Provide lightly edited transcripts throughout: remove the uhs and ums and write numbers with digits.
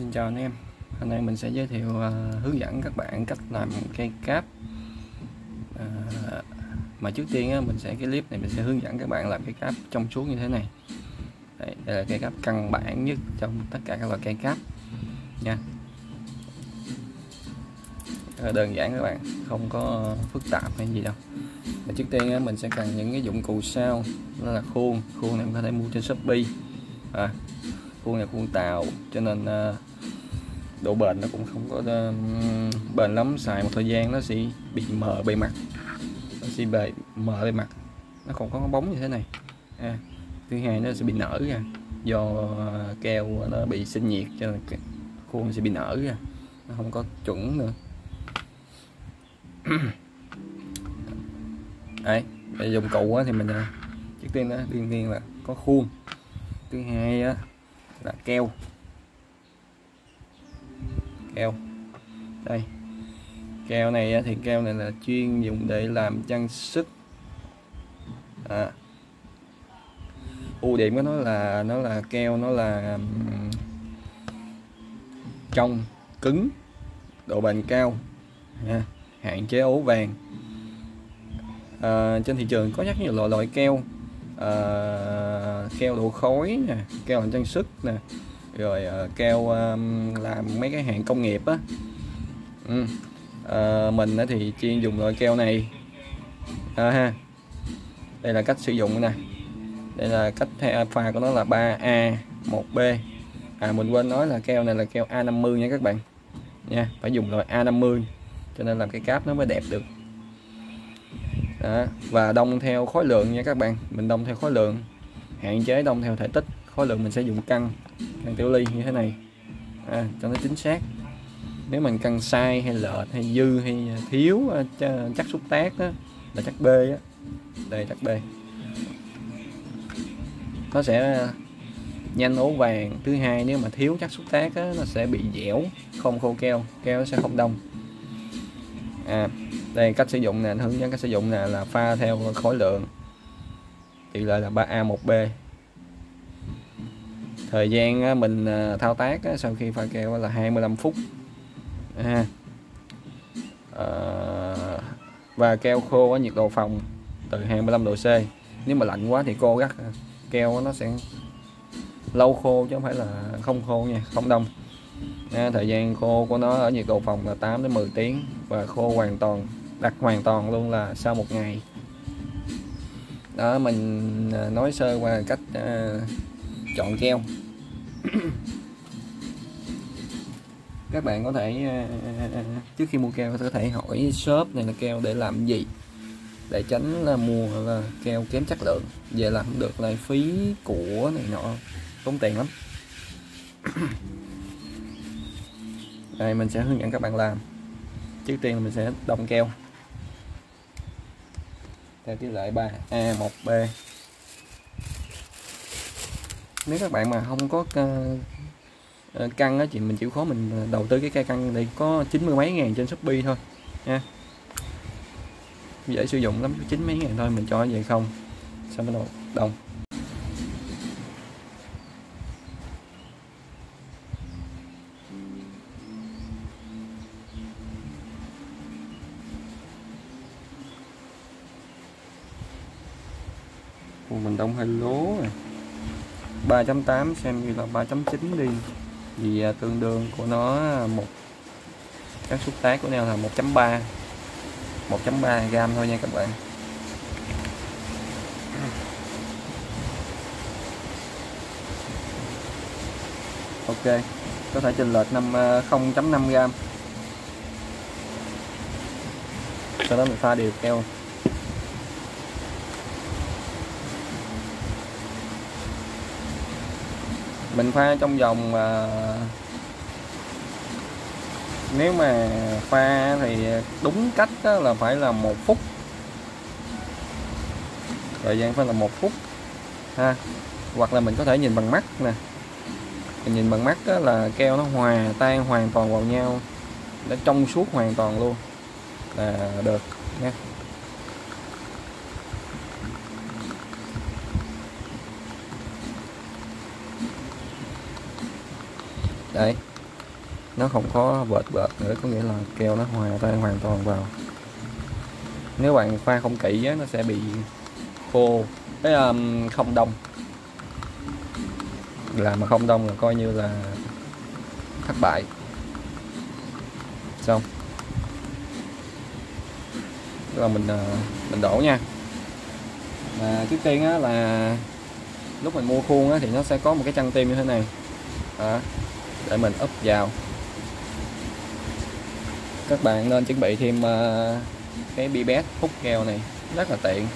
Xin chào anh em. Hôm nay mình sẽ giới thiệu hướng dẫn các bạn cách làm cây cáp. Mà trước tiên mình sẽ cái clip này mình sẽ hướng dẫn các bạn làm cây cáp trong suốt như thế này. Đây là cây cáp căn bản nhất trong tất cả các loại cây cáp nha. Rất là đơn giản các bạn, không có phức tạp hay gì đâu. Và trước tiên mình sẽ cần những cái dụng cụ sau, đó là khuôn này mình có thể mua trên Shopee. Khuôn này khuôn tàu cho nên độ bền nó cũng không có bền lắm, xài một thời gian nó sẽ bị mờ bề mặt, nó không có bóng như thế này. Thứ hai nó sẽ bị nở ra do keo nó bị sinh nhiệt cho nên khuôn nó sẽ bị nở ra, nó không có chuẩn nữa. Đấy, để dụng cụ thì mình trước tiên là có khuôn, thứ hai là keo. Đây, keo này thì keo này là chuyên dùng để làm trang sức. Ưu điểm của nó là keo nó là trong, cứng, độ bền cao, hạn chế ố vàng. Trên thị trường có rất nhiều loại keo, keo độ khói nè, keo làm trang sức nè, rồi keo làm mấy cái hàng công nghiệp á. Mình thì chuyên dùng loại keo này. Đây là cách sử dụng nè, đây là cách pha của nó là 3A 1B. Mình quên nói là keo này là keo A50 nha các bạn nha, phải dùng loại A50 cho nên làm cái cáp nó mới đẹp được. Và đông theo khối lượng nha các bạn, mình đông theo khối lượng, hạn chế đông theo thể tích. Khối lượng mình sẽ dùng căn tiểu ly như thế này cho nó chính xác. Nếu mình cân sai hay lệch hay dư hay thiếu chắc xúc tác đó, là chắc B á, đây chắc B, nó sẽ nhanh ố vàng. Thứ hai nếu mà thiếu chắc xúc tác á, nó sẽ bị dẻo, không khô keo nó sẽ không đông. Đây cách sử dụng nè, hướng dẫn cách sử dụng nè, là pha theo khối lượng, tỷ lệ là 3A 1B. Thời gian mình thao tác sau khi pha keo là 25 phút. Và keo khô ở nhiệt độ phòng từ 25 độ C. Nếu mà lạnh quá thì cô gắt keo nó sẽ lâu khô chứ không phải là không khô nha, không đông. Thời gian khô của nó ở nhiệt độ phòng là 8 đến 10 tiếng và khô hoàn toàn, đặt hoàn toàn luôn là sau 1 ngày. Đó, mình nói sơ qua cách chọn keo. Các bạn có thể trước khi mua keo có thể hỏi shop này là keo để làm gì, để tránh là mua là keo kém chất lượng về làm không được, lại phí của này nọ, tốn tiền lắm. Đây mình sẽ hướng dẫn các bạn làm. Trước tiên mình sẽ đông keo theo tỷ lệ 3A 1B. Nếu các bạn mà không có cân á, chị mình chịu khó mình đầu tư cái cây cân này có 90 mấy ngàn trên Shopee thôi nha, dễ sử dụng lắm, 90 mấy ngàn thôi, mình cho vậy không xong bắt đầu đông. Mình đông hơi lố rồi, 3.8 xem như là 3.9 đi, vì tương đương của nó một các xúc tác của nó là 1.3 gram thôi nha các bạn. Ok, có thể chênh lệch 0.5 gram. Sau đó mình pha đều keo. Mình pha trong vòng nếu mà pha thì đúng cách là phải là 1 phút, thời gian phải là 1 phút hoặc là mình có thể nhìn bằng mắt nè. Mình nhìn bằng mắt là keo nó hòa tan hoàn toàn vào nhau, nó trong suốt hoàn toàn luôn là được nha. Đấy, nó không có vệt nữa, có nghĩa là keo nó hòa tan hoàn toàn vào. Nếu bạn pha không kỹ á, nó sẽ bị khô, không đông. Làm mà không đông là coi như là thất bại. Xong rồi mình đổ nha. Trước tiên á, là lúc mình mua khuôn á, thì nó sẽ có một cái chân tim như thế này đó, để mình úp vào. Các bạn nên chuẩn bị thêm cái pipette hút keo này, rất là tiện.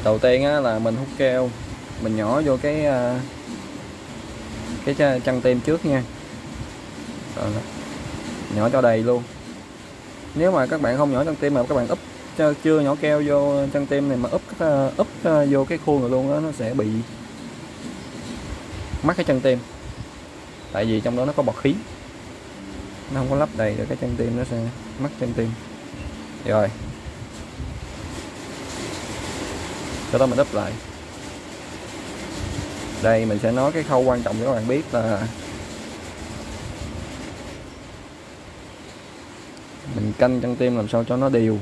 Đầu tiên á, là mình hút keo, mình nhỏ vô cái chân tim trước nha. Rồi, nhỏ cho đầy luôn. Nếu mà các bạn không nhỏ chân tim mà các bạn úp chưa nhỏ keo vô chân tim này mà úp vô cái khuôn rồi luôn đó, nó sẽ bị mắc cái chân tim. Tại vì trong đó nó có bọt khí, nó không có lấp đầy được cái chân tim, nó sẽ mắc chân tim. Rồi sau đó mình úp lại. Đây mình sẽ nói cái khâu quan trọng để các bạn biết là mình canh chân tim làm sao cho nó đều.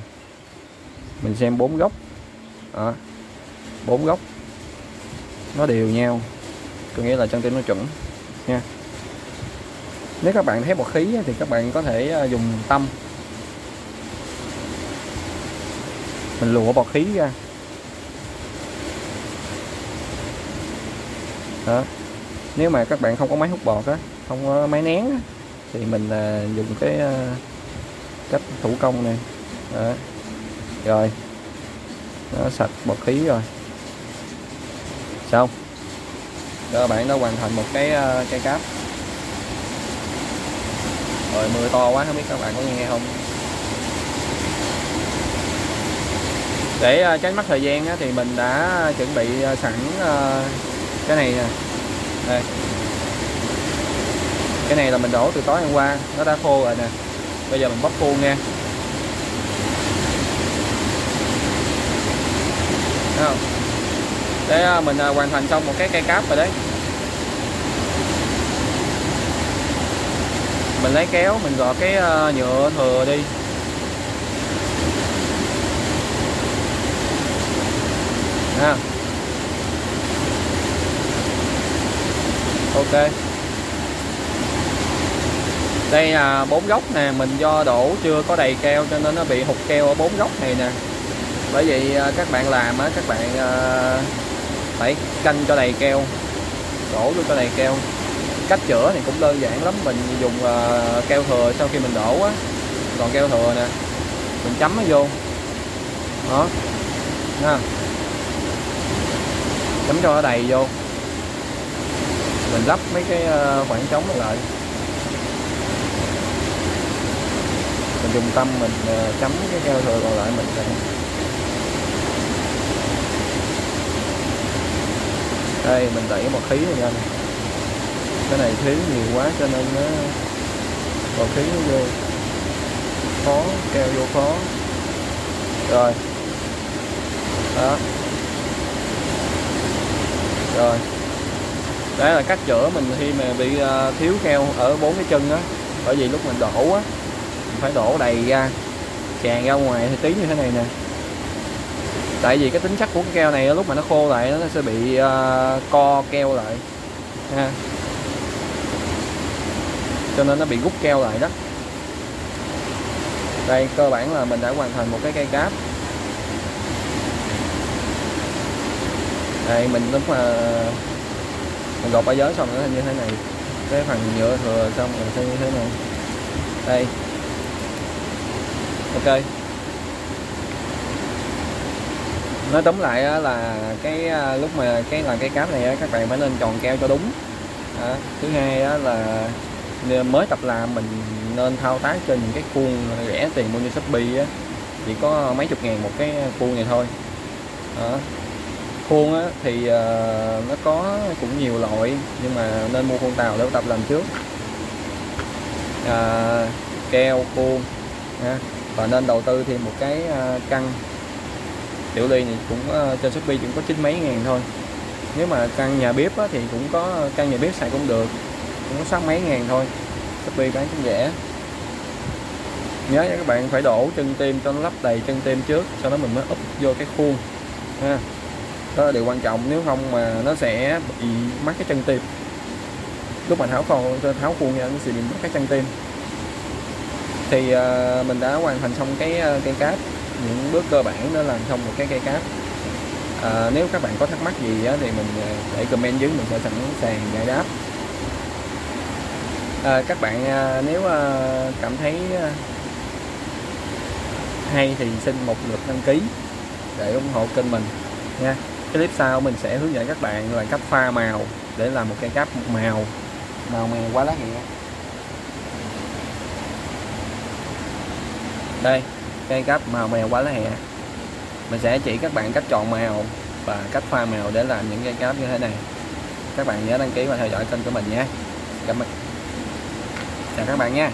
Mình xem 4 góc đó, 4 góc nó đều nhau, có nghĩa là chân tim nó chuẩn nha. Nếu các bạn thấy bọt khí thì các bạn có thể dùng tăm mình lùa bọt khí ra đó. Nếu mà các bạn không có máy hút bọt á, không có máy nén á, thì mình dùng cái cách thủ công này đó. Rồi nó sạch bọt khí rồi. Xong các bạn đã hoàn thành một cái cây cáp. Rồi mưa to quá không biết các bạn có nghe không. Để tránh mất thời gian á, thì mình đã chuẩn bị sẵn cái này nè. Đây. Cái này là mình đổ từ tối hôm qua, nó đã khô rồi nè. Bây giờ mình bóc khuôn nha. Thấy không? Để mình hoàn thành xong một cái cây cáp rồi đấy. Mình lấy kéo mình gọt cái nhựa thừa đi. Ha. Ok. Đây là 4 góc nè, mình do đổ chưa có đầy keo cho nên nó bị hụt keo ở 4 góc này nè. Bởi vì các bạn làm á, các bạn phải canh cho đầy keo, đổ vô cho đầy keo. Cách chữa thì cũng đơn giản lắm, mình dùng keo thừa sau khi mình đổ á, còn keo thừa nè, mình chấm nó vô đó ha, chấm cho nó đầy vô, mình lắp mấy cái khoảng trống lại, mình dùng tăm mình chấm cái keo thừa còn lại mình đây mình đẩy một khí này ra này. Cái này thiếu nhiều quá cho nên nó bọt khí nó vô khó, keo vô khó. Rồi đó, rồi đây là cách chữa mình khi mà bị thiếu keo ở 4 cái chân á. Bởi vì lúc mình đổ á, mình phải đổ đầy ra, tràn ra ngoài thì tí như thế này nè. Tại vì cái tính chất của cái keo này lúc mà nó khô lại nó sẽ bị co keo lại ha, cho nên nó bị rút keo lại đó. Đây cơ bản là mình đã hoàn thành một cái cây cáp. Đây mình lúc mà mình gọt ở giới xong nó như thế này, cái phần nhựa thừa xong rồi sẽ như thế này. Đây ok. Nói tóm lại là cái lúc mà làm cây cáp này các bạn phải nên chọn keo cho đúng. Thứ hai là mới tập làm mình nên thao tác trên những cái khuôn rẻ tiền mua như Shopee chỉ có mấy chục ngàn một cái khuôn này thôi. Khuôn thì nó có cũng nhiều loại, nhưng mà nên mua khuôn Tàu để tập làm trước. Keo khuôn và nên đầu tư thêm một cái căn tiểu ly này cũng trên Shopee cũng có 9 mấy ngàn thôi. Nếu mà căn nhà bếp thì cũng có, căn nhà bếp xài cũng được, cũng có 6 mấy ngàn thôi. Shopee bán cũng rẻ. Nhớ nha các bạn, phải đổ chân tim cho nó lấp đầy chân tim trước, sau đó mình mới úp vô cái khuôn ha. Đó là điều quan trọng, nếu không mà nó sẽ bị mắc cái chân tim. Lúc mà tháo khuôn ra nó sẽ bị mắc cái chân tim. Thì mình đã hoàn thành xong cái cây cáp, những bước cơ bản để làm xong một cái cây cáp. Nếu các bạn có thắc mắc gì thì mình để comment dưới, mình sẽ sẵn sàng giải đáp. Các bạn nếu cảm thấy hay thì xin một lượt đăng ký để ủng hộ kênh mình nha. Cái clip sau mình sẽ hướng dẫn các bạn là cách pha màu để làm một cây cáp màu mèo quá lá hẹ. Đây, cây cáp màu mèo quá lá hẹ. Mình sẽ chỉ các bạn cách chọn màu và cách pha màu để làm những cây cáp như thế này. Các bạn nhớ đăng ký và theo dõi kênh của mình nhé. Cảm ơn. Chào các bạn nha.